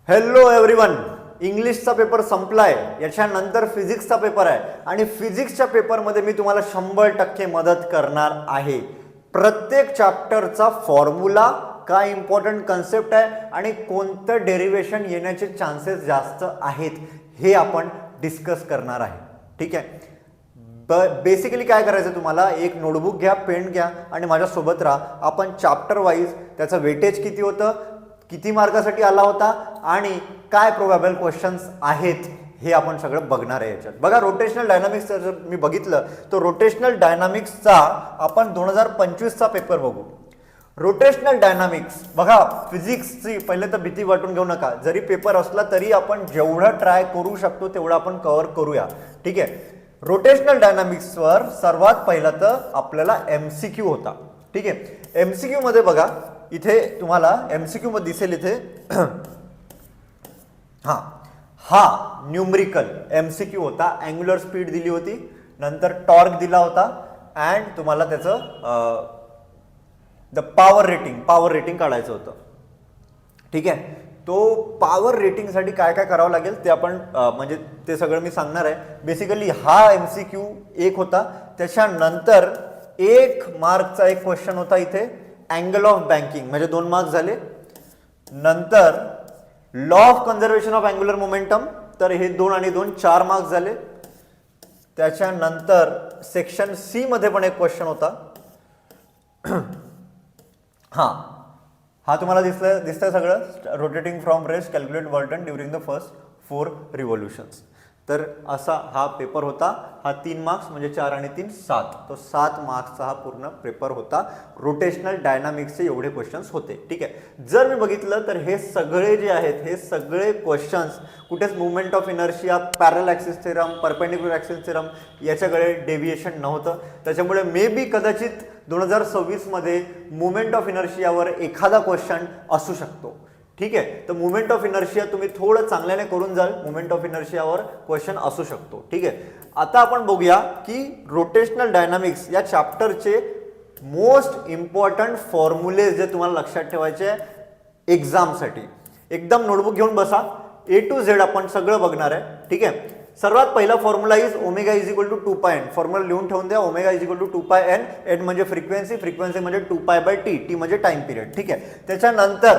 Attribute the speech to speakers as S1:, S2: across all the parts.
S1: Hello everyone, इंग्लिशचा paper संपलाय. याच्यानंतर फिजिक्सचा पेपर आहे आणि फिजिक्सच्या पेपरमध्ये मी तुम्हाला 100% मदत करणार आहे. प्रत्येक चॅप्टरचा फॉर्म्युला, काय इम्पॉर्टंट कन्सेप्ट आहे आणि कोणतं डेरिवेशन येण्याचे चान्सेस जास्त आहेत हे आपण डिस्कस करणार आहे. ठीक आहे. बेसिकली काय करायचं, तुम्हाला एक नोटबुक घ्या, पेन घ्या आणि माझ्यासोबत राहा. आपण चॅप्टर वाईज त्याचं वेटेज किती होतं, किती मार्कासाठी आला होता आणि काय प्रोबॅबल क्वेश्चन्स आहेत हे आपण सगळं बघणार आहे. याच्यात बघा, रोटेशनल डायनामिक्स जर मी बघितलं तर रोटेशनल डायनामिक्सचा आपण 2025चा पेपर बघू. रोटेशनल डायनामिक्स बघा, फिजिक्सची पहिले तर भीती वाटून घेऊ नका. जरी पेपर असला तरी आपण जेवढं ट्राय करू शकतो तेवढं आपण कव्हर करूया. ठीक आहे. रोटेशनल डायनामिक्सवर सर्वात पहिला तर आपल्याला MCQ होता. ठीक आहे. MCQ मध्ये बघा, इथे तुम्हाला MCQ मध्ये दिसेल इथे हा न्यूमरिकल MCQ होता. अँग्युलर स्पीड दिली होती, नंतर टॉर्क दिला होता अँड तुम्हाला त्याचं पॉवर रेटिंग काढायचं होतं. ठीक आहे. तो पॉवर रेटिंगसाठी काय काय करावं लागेल ते आपण म्हणजे ते सगळं मी सांगणार आहे. बेसिकली हा MCQ एक होता. त्याच्यानंतर 1 मार्कचा एक क्वेश्चन होता इथे, अँगल ऑफ बँकिंग, म्हणजे 2 मार्क्स झाले. नंतर law of conservation of angular momentum, तर हे 2 आणि 2 4 मार्क्स झाले. त्याच्यानंतर सेक्शन C मध्ये पण एक क्वेश्चन होता. हा तुम्हाला दिसतंय सगळं, rotating from rest, calculate work done during the first 4 रिव्होल्युशन्स. तर असा हा पेपर होता. हा 3 मार्क्स म्हणजे 4 आणि 3 7, तो 7 मार्क्सचा हा पूर्ण पेपर होता. रोटेशनल डायनामिक्सचे एवढे क्वेश्चन्स होते. ठीक आहे. जर मी बघितलं तर हे सगळे जे आहेत, हे सगळे क्वेश्चन्स कुठेच movement of inertia, parallel axis theorem, perpendicular axis theorem याच्याकडे डेव्हिएशन नव्हतं. त्याच्यामुळे मे बी कदाचित 2026 मध्ये मुवमेंट ऑफ इनर्शियावर एखादा क्वेश्चन असू शकतो. ठीक आहे. तर मुवमेंट ऑफ इनर्शिया तुम्ही थोडं चांगल्याने करून जाल, मुवमेंट ऑफ इनर्शियावर क्वेश्चन असू शकतो. ठीक आहे. आता आपण बघूया की रोटेशनल डायनामिक्स या चॅप्टरचे मोस्ट इम्पॉर्टंट फॉर्म्युले जे तुम्हाला लक्षात ठेवायचे एक्झामसाठी. एकदम नोटबुक घेऊन बसा, A to Z आपण सगळं बघणार आहे. ठीक आहे. सर्वात पहिला formula is omega is equal to 2πn. Formula लिहून ठेवून द्या. Omega is equal to 2πn. n म्हणजे फ्रिक्वेन्सी म्हणजे 2π/t, t म्हणजे टाइम पिरियड. ठीक आहे. त्याच्यानंतर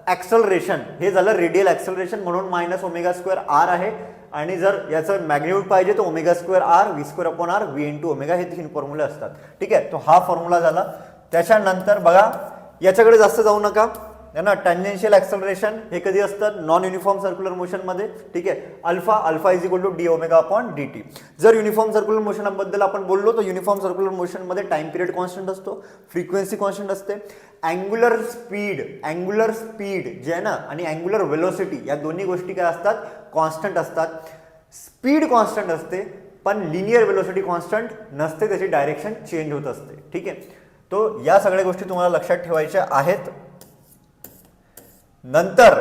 S1: ॲक्सलरेशन, हे झालं रेडियल ॲक्सलरेशन, म्हणून -ω²r आहे. आणि जर याचं मॅग्निट्यूड पाहिजे तर ω²r, v²/r, v × ओमेगा, हे 3 फॉर्म्युले असतात. ठीक आहे. तो हा फॉर्म्युला झाला. त्याच्यानंतर बघा, याच्याकडे जास्त जाऊ नका ना. टॅन्जेन्शियल ॲक्सलरेशन हे कधी असतात, नॉन युनिफॉर्म सर्क्युलर मोशन मध्ये. ठीक आहे. Alpha is equal to dω/dt. जर युनिफॉर्म सर्क्युलर मोशन बद्दल आपण बोललो तर युनिफॉर्म सर्क्युलर मोशन मध्ये टाइम पिरियड कॉन्स्टंट असतो, फ्रिक्वेन्सी कॉन्स्टंट असते. अँग्युलर स्पीड जे आहे ना आणि अँग्युलर वेलोसिटी या दोन्ही गोष्टी काय असतात, कॉन्स्टंट असतात. स्पीड कॉन्स्टंट असते पण लिनियर वेलोसिटी कॉन्स्टंट नसते, त्याची डायरेक्शन चेंज होत असते. ठीक आहे. तो या सगळ्या गोष्टी तुम्हाला लक्षात ठेवायच्या आहेत. नंतर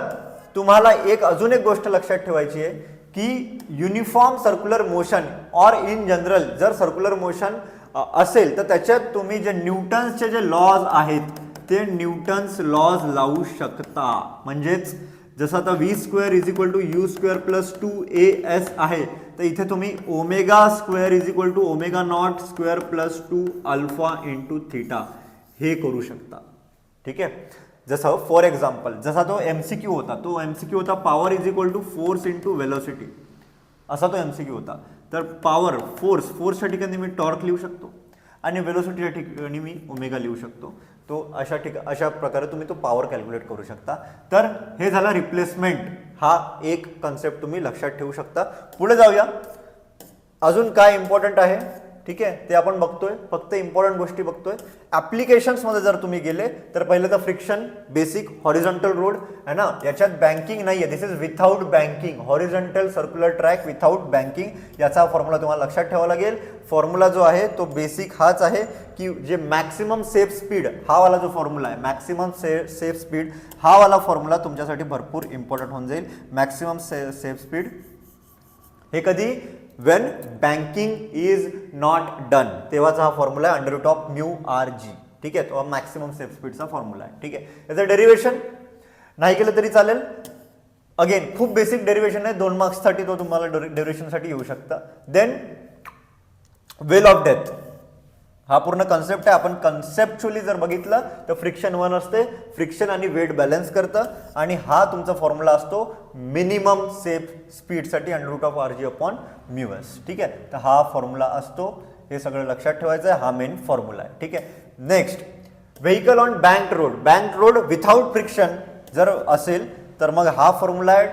S1: तुम्हाला अजून एक गोष्ट लक्षात ठेवायची आहे की युनिफॉर्म सर्क्युलर मोशन और इन जनरल जर सर्क्युलर मोशन असेल तर त्याच्यात तुम्ही जे न्यूटन्सचे जे लॉज आहेत ते न्यूटन्स लॉज लावू शकता. म्हणजेच जसं आता v² is equal to u² plus 2as आहे, तर इथे तुम्ही ω² इज इक्वल टू ω02² प्लस 2α × θ हे करू शकता. ठीक आहे. जसं फॉर एक्झाम्पल, जसा तो MCQ होता, तो MCQ होता power is equal to force × velocity, असा तो MCQ होता. तर पॉवर, फोर्सच्या ठिकाणी मी टॉर्क लिहू शकतो आणि वेलोसिटीच्या ठिकाणी मी ओमेगा लिहू शकतो. तो अशा प्रकारे तुम्ही तो पॉवर कॅल्क्युलेट करू शकता. तर हे झालं रिप्लेसमेंट, हा एक कन्सेप्ट तुम्ही लक्षात ठेवू शकता. पुढे जाऊया, अजून काय इम्पॉर्टंट आहे. ठीक आहे. ते आपण बघतोय, फक्त इम्पॉर्टंट गोष्टी बघतोय. ॲप्लिकेशन्समध्ये जर तुम्ही गेले तर पहिलं तर फ्रिक्शन, बेसिक, हॉरिझॉन्टल रोड आहे ना, याच्यात बँकिंग नाही आहे. This is without banking, horizontal circular track without banking. याचा फॉर्म्युला तुम्हाला लक्षात ठेवावा लागेल. फॉर्म्युला जो आहे तो बेसिक हाच आहे की जे मॅक्सिमम सेफ स्पीड, हा वाला जो फॉर्म्युला आहे, मॅक्सिमम सेफ स्पीड, हा वाला फॉर्म्युला तुमच्यासाठी भरपूर इम्पॉर्टंट होऊन जाईल. मॅक्सिमम सेफ स्पीड हे कधी, when banking is not done, तेव्हाचा हा फॉर्म्युला आहे √μ/g. ठीक आहे. तो मॅक्सिमम सेफ स्पीडचा फॉर्म्युला आहे. ठीक आहे. याचं डेरिवेशन नाही केलं तरी चालेल. अगेन खूप बेसिक डेरिव्हेशन आहे, 2 मार्क्ससाठी तो तुम्हाला डेरिव्हेशनसाठी येऊ शकता. देन वेल ऑफ डेथ, हा पूर्ण कन्सेप्ट आहे. आपण कन्सेप्च्युअली जर बघितलं तर फ्रिक्शन 1 असते, फ्रिक्शन आणि वेट बॅलन्स करतं, आणि हा तुमचा फॉर्म्युला असतो मिनिमम सेफ स्पीडसाठी √RG/μs. ठीक आहे, तर हा फॉर्म्युला असतो, हे सगळं लक्षात ठेवायचं आहे. हा मेन फॉर्म्युला आहे. ठीक आहे. Next, vehicle on bank road. Bank road without friction जर असेल तर मग हा फॉर्म्युला आहे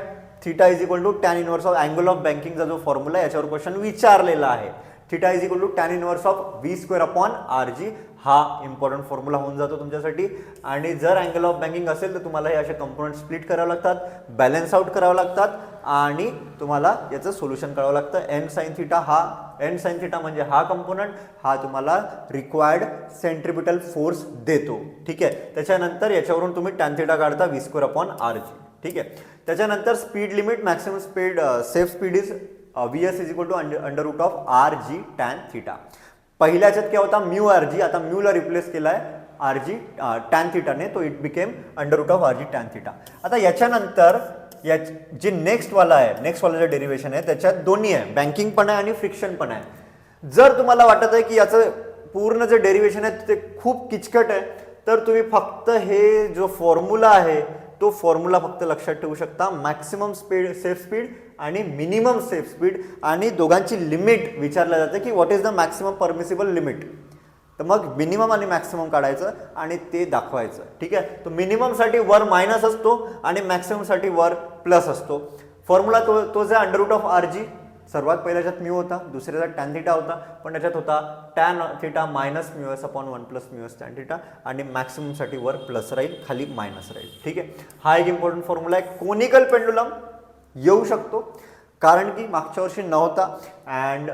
S1: theta is equal to tan inverse of angle of बँकिंगचा जो फॉर्म्युला आहे याच्यावर क्वेश्चन विचारलेला आहे. Theta is equal to tan inverse of V²/RG. हा इम्पॉर्टंट फॉर्म्युला होऊन जातो तुमच्यासाठी. आणि जर अँगल ऑफ बँकिंग असेल तर तुम्हाला हे असे कंपोनंट स्प्लिट करावे लागतात, बॅलन्स आउट करावं लागतात, आणि तुम्हाला याचं सोल्युशन करावं लागतं. एन साइन थिटा म्हणजे हा कंपोनंट, हा तुम्हाला रिक्वायर्ड सेंट्रिपिटल फोर्स देतो. ठीक आहे. त्याच्यानंतर याच्यावरून तुम्ही टॅन थिटा काढता V²/RG. ठीक आहे. त्याच्यानंतर speed limit, maximum speed, safe speed is Vs is equal to √RG tan theta. पहिल्या याच्यात काय होता μRG, आता म्यूला रिप्लेस केलाय RG टॅन थिटाने, तो it became √RG tan theta. आता याच्यानंतर जे नेक्स्ट वाला जे डेरिव्हेशन आहे त्याच्यात दोन्ही आहे, बँकिंग पण आहे आणि फ्रिक्शन पण आहे. जर तुम्हाला वाटत आहे की याचं पूर्ण जे डेरिव्हेशन आहे ते खूप किचकट आहे, तर तुम्ही फक्त हे जो फॉर्म्युला आहे तो फॉर्म्युला फक्त लक्षात ठेवू शकता. मॅक्सिमम स्पीड सेफ स्पीड आणि मिनिमम सेफ स्पीड, आणि दोघांची लिमिट विचारलं जातं की what is the maximum permissible limit. तर मग मिनिमम आणि मॅक्सिमम काढायचं आणि ते दाखवायचं. ठीक आहे. तो मिनिममसाठी वर मायनस असतो आणि मॅक्सिममसाठी वर प्लस असतो. फॉर्म्युला तो जे √RG, सर्वात पहिल्याच्यात म्यू होता, दुसऱ्याचा टॅन थिटा होता, पण त्याच्यात होता tan theta -μs/1 tan theta, आणि मॅक्सिममसाठी वर प्लस राहील, खाली मायनस राहील. ठीक आहे. हा एक इम्पॉर्टंट फॉर्म्युला आहे. कोनिकल पेंडुलम येऊ शकतो कारण की मागच्या वर्षी नव्हता, अँड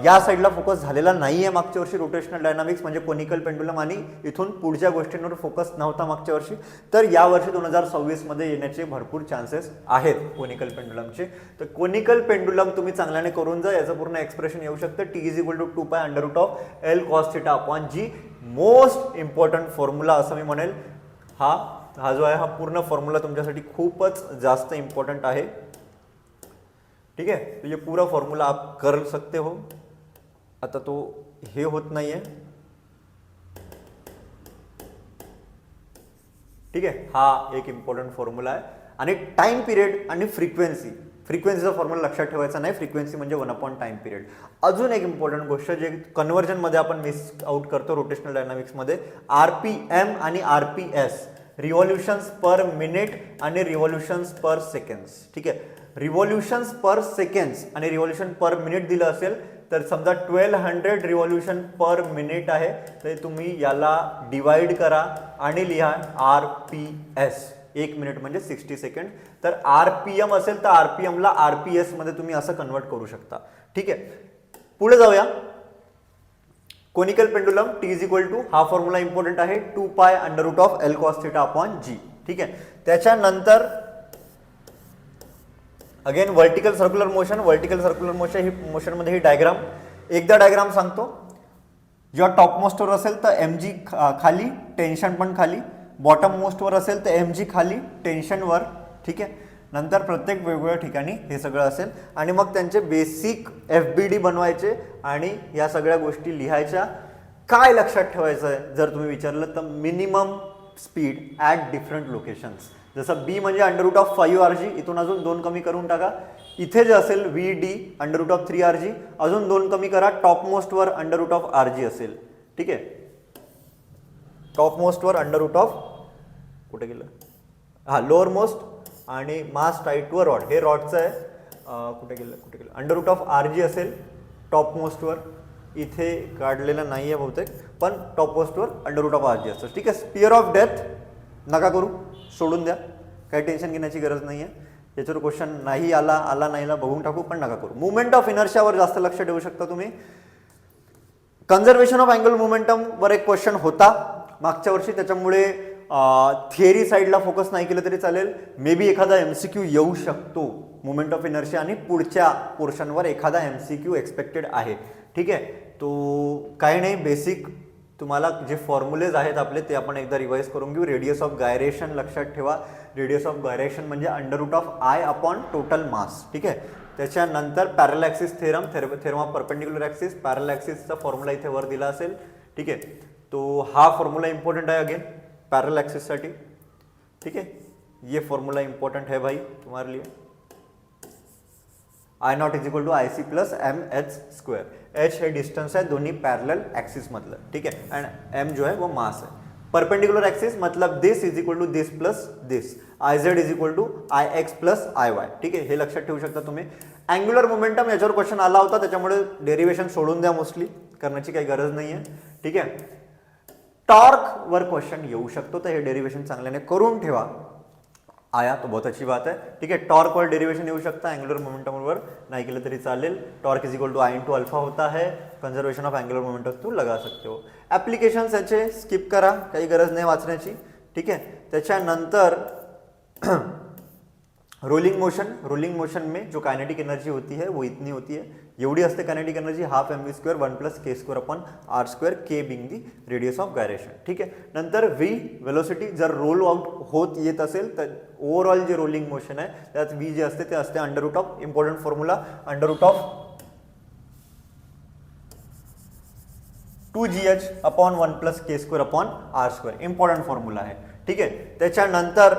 S1: या साईडला फोकस झालेला नाही आहे मागच्या वर्षी. रोटेशनल डायनामिक्स म्हणजे कोनिकल पेंडुलम आणि इथून पुढच्या गोष्टींवर फोकस नव्हता मागच्या वर्षी. तर यावर्षी 2026 मध्ये येण्याचे भरपूर चान्सेस आहेत कोनिकल पेंडुलमचे. तर कोनिकल पेंडुलम तुम्ही चांगल्याने करून जा. याचं पूर्ण एक्सप्रेशन येऊ शकतं T is equal to 2π√L cos θ/G. Most important formula असं मी म्हणेल. हा जो आहे हा पूर्ण फॉर्म्युला तुमच्यासाठी खूपच जास्त इम्पॉर्टंट आहे. ठीक है. तो ये पूरा फॉर्मूला आप कर सकते हो. आता तो हे होत नाही आहे. ठीक आहे. हा एक इम्पॉर्टंट फॉर्म्युला आहे. आणि टाइम पिरियड आणि फ्रिक्वेन्सीचा फॉर्म्युला लक्षात ठेवायचा नाही. फ्रिक्वेन्सी म्हणजे 1/टाइम पिरियड. अजून एक इम्पॉर्टंट गोष्ट जे कन्व्हर्जनमध्ये आपण मिस आउट करतो रोटेशनल डायनामिक्समध्ये, RPM आणि RPS, रिव्हॉल्युशन्स पर मिनिट आणि रिव्हॉल्युशन्स पर सेकंड्स. ठीक आहे. रिव्हॉल्युशन्स पर सेकंड्स आणि रिव्हॉल्युशन पर मिनिट दिलं असेल तर समजा 1200 रिव्हॉल्युशन पर मिनिट आहे, तर तुम्ही याला डिवाइड करा आणि लिहा RPS. 1 मिनिट म्हणजे 60 सेकंड. तर RPM असेल तर RPM ला RPS मध्ये तुम्ही असं कन्वर्ट करू शकता. ठीक आहे. पुढे जाऊया. Conical pendulum T is equal to, हा फॉर्म्युला इम्पॉर्टंट आहे, 2π√L cos θ/G. ठीक आहे. त्याच्यानंतर अगेन वर्टिकल सर्क्युलर मोशन, ही मोशनमध्ये ही डायग्राम, एकदा डायग्राम सांगतो. जेव्हा टॉप मोस्टवर असेल तर mg खाली, टेन्शन पण खाली. बॉटम मोस्टवर असेल तर mg खाली, टेन्शन वर. ठीक आहे. नंतर प्रत्येक वेगवेगळ्या ठिकाणी हे सगळं असेल, आणि मग त्यांचे बेसिक FBD बनवायचे आणि या सगळ्या गोष्टी लिहायच्या. काय लक्षात ठेवायचं आहे जर तुम्ही विचारलं तर, minimum speed at different locations. जसं B म्हणजे √5RG, इथून अजून 2 कमी करून टाका. इथे जे असेल VD √3RG, अजून 2 कमी करा. टॉप मोस्टवर √RG असेल. ठीक आहे. टॉप मोस्टवर कुठे गेलं, हा लोअर मोस्ट, आणि मास टाईट वर रॉड, हे रॉडचं आहे. कुठे गेलं √RG असेल टॉप मोस्टवर. इथे काढलेलं नाही आहे बहुतेक, पण टॉप मोस्टवर √RG असतं. ठीक आहे. स्पियर ऑफ डेथ नका करू, सोडून द्या, काही टेन्शन घेण्याची गरज नाही आहे. याच्यावर क्वेश्चन नाही आला नाही बघून टाकू, पण नका करू. मुवमेंट ऑफ इनर्शियावर जास्त लक्ष ठेवू शकता तुम्ही. कन्झर्वेशन ऑफ अँगल मोमेंटम वर एक क्वेश्चन होता मागच्या वर्षी, त्याच्यामुळे थिअरी साईडला फोकस नाही केलं तरी चालेल. मे बी एखादा MCQ येऊ शकतो मुवमेंट ऑफ इनर्शिया, आणि पुढच्या पोर्शनवर एखादा MCQ एक्सपेक्टेड आहे. ठीक आहे. तो काही नाही, बेसिक तुम्हाला जे फॉर्म्युलेज आहेत आपले ते आपण एकदा रिवाइज करून घेऊ. रेडियस ऑफ गायरेशन लक्षात ठेवा. रेडियस ऑफ गायरेशन म्हणजे under root of I upon total mass. ठीक आहे. त्याच्यानंतर parallel axis theorem, theorem of perpendicular axis. Parallel ॲक्सिसचा फॉर्म्युला इथे वर दिला असेल. ठीक आहे. तो हा फॉर्म्युला इम्पॉर्टंट आहे अगेन पैरेलल एक्सिस साठी. ठीक है, ये फॉर्मूला इंपॉर्टेंट है भाई तुम्हारे लिए. I naught is equal to I C plus M H square. H हे डिस्टन्स है दोन्ही पैरेलल एक्सिस मधलं. ठीक है. एंड एम जो है वो मास है. परपेंडिकुलर एक्सिस मतलब this is equal to this plus this. I Z is equal to I X plus I Y. ठीक आहे, हे लक्षात ठेवू शकता तुम्ही. अँग्युलर मोमेंटम याच्यावर क्वेश्चन आला होता, त्याच्यामुळे डेरिवेशन सोडून द्या, मोस्टली करण्याची काही गरज नाही आहे. ठीक आहे. टॉर्क वर क्वेश्चन येऊ शकतो, तर हे डेरिवेशन चांगल्याने करून ठेवा. आया तो बहुत अच्छी बात है. ठीक है. टॉर्क वर डेरिवेशन येऊ शकता, एंगुलर मोमेंटम वर नाही केलं तरी चालेल. Torque is equal to I into alpha होता है. कंजर्वेशन ऑफ एंगुलर मोमेंटम तू लगा सकते हो. ऍप्लिकेशन्स याचे स्किप करा, काही गरज नाही वाचण्याची. ठीक आहे. त्याच्यानंतर रोलिंग मोशन. रोलिंग मोशन में जो काइनेटिक एनर्जी होती है वो इतनी होती है, एवढी असते kinetic energy, half M V square 1 plus K square upon R square, K being the radius of gyration. ठीक आहे. नंतर व्ही वेलोसिटी जर रोल आउट होत येत असेल तर ओव्हरऑल जे रोलिंग मोशन आहे त्यात व्ही जे असते ते असते under root of, important formula, under root of 2gh upon 1 plus K square upon R square. Important formula आहे. ठीक आहे. त्याच्यानंतर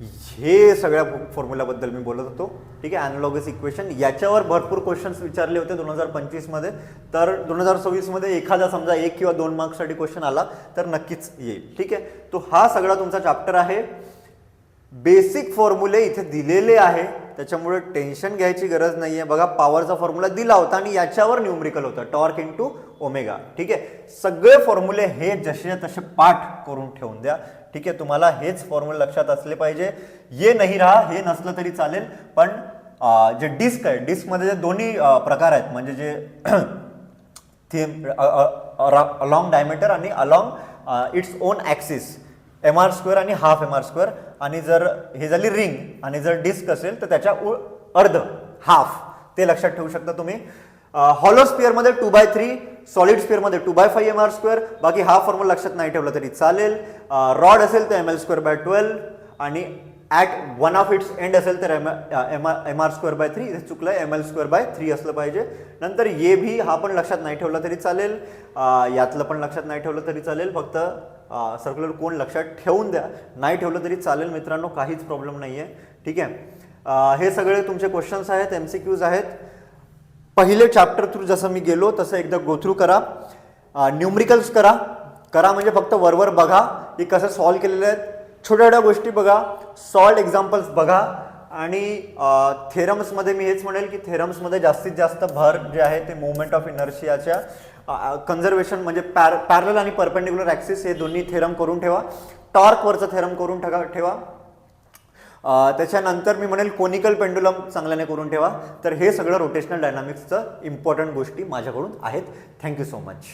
S1: हे सगळ्या फॉर्म्युलाबद्दल मी बोलत होतो. ठीक आहे. ॲनालॉगस इक्वेशन याच्यावर भरपूर क्वेश्चन्स विचारले होते 2025 मध्ये. तर 2026 मध्ये एखादा समजा 1 किंवा 2 मार्क्ससाठी क्वेश्चन आला तर नक्कीच येईल. ठीक आहे. तो हा सगळा तुमचा चॅप्टर आहे. बेसिक फॉर्म्युले इथे दिलेले आहे, त्याच्यामुळे टेन्शन घ्यायची गरज नाहीये. बघा, पॉवरचा फॉर्म्युला दिला होता आणि याच्यावर न्यूमरिकल होतं, टॉर्क इंटू ओमेगा. ठीक आहे. सगळे फॉर्म्युले हे जसे तसे पाठ करून ठेवून द्या. ठीक आहे. तुम्हाला हेच फॉर्म्युला लक्षात असले पाहिजे. ये नाही रहा, हे नसलं तरी चालेल, पण जे डिस्क आहे, डिस्कमध्ये जे दोन्ही प्रकार आहेत, म्हणजे जे अलॉंग डायमीटर आणि along its own axis, M R square आणि हाफ एम आर स्क्वेअर. आणि जर हे झाली रिंग आणि जर डिस्क असेल तर त्याच्या अर्ध, हाफ, ते लक्षात ठेवू शकता तुम्ही. हॉलो स्पिअरमध्ये 2/3, सॉलिड स्पिअरमध्ये 2/5 एम आर स्क्वेअर. बाकी हा फॉर्म्युला लक्षात नाही ठेवला तरी चालेल. रॉड असेल तर एम एल स्क्वेअर बाय 12 आणि at one of its end असेल तर एम आर स्क्वेअर बाय 3. इथे चुकलं, एम एल स्क्वेअर बाय 3 असलं पाहिजे. नंतर ये भी, हा पण लक्षात नाही ठेवला तरी चालेल, यातलं पण लक्षात नाही ठेवलं तरी चालेल. फक्त सर्क्युलर कोन लक्षात ठेवून द्या, नाही ठेवलं तरी चालेल मित्रांनो, काहीच प्रॉब्लेम नाही आहे. ठीक आहे. हे सगळे तुमचे क्वेश्चन्स आहेत, MCQs आहेत. पहिले चॅप्टर थ्रू जसं मी गेलो तसं एकदा गो थ्रू करा. न्यूमरिकल्स करा म्हणजे फक्त वरवर बघा की कसं सॉल्व्ह केलेले आहेत. छोट्या छोट्या गोष्टी बघा, सॉल्व्ड एक्झाम्पल्स बघा. आणि थेरम्समध्ये मी हेच म्हणेल की थेरम्समध्ये जास्तीत जास्त भर जे आहे ते मोमेंट ऑफ इनर्शियाच्या कंझर्वेशन म्हणजे पॅरलल आणि परपेंडिक्युलर ॲक्सिस हे दोन्ही थेरम करून ठेवा. टॉर्कवरचं थेरम करून ठेवा. त्याच्यानंतर मी म्हणेल कोनिकल पेंडुलम चांगल्याने करून ठेवा. तर हे सगळं रोटेशनल डायनामिक्सचं इम्पॉर्टंट गोष्टी माझ्याकडून आहेत. Thank you so much.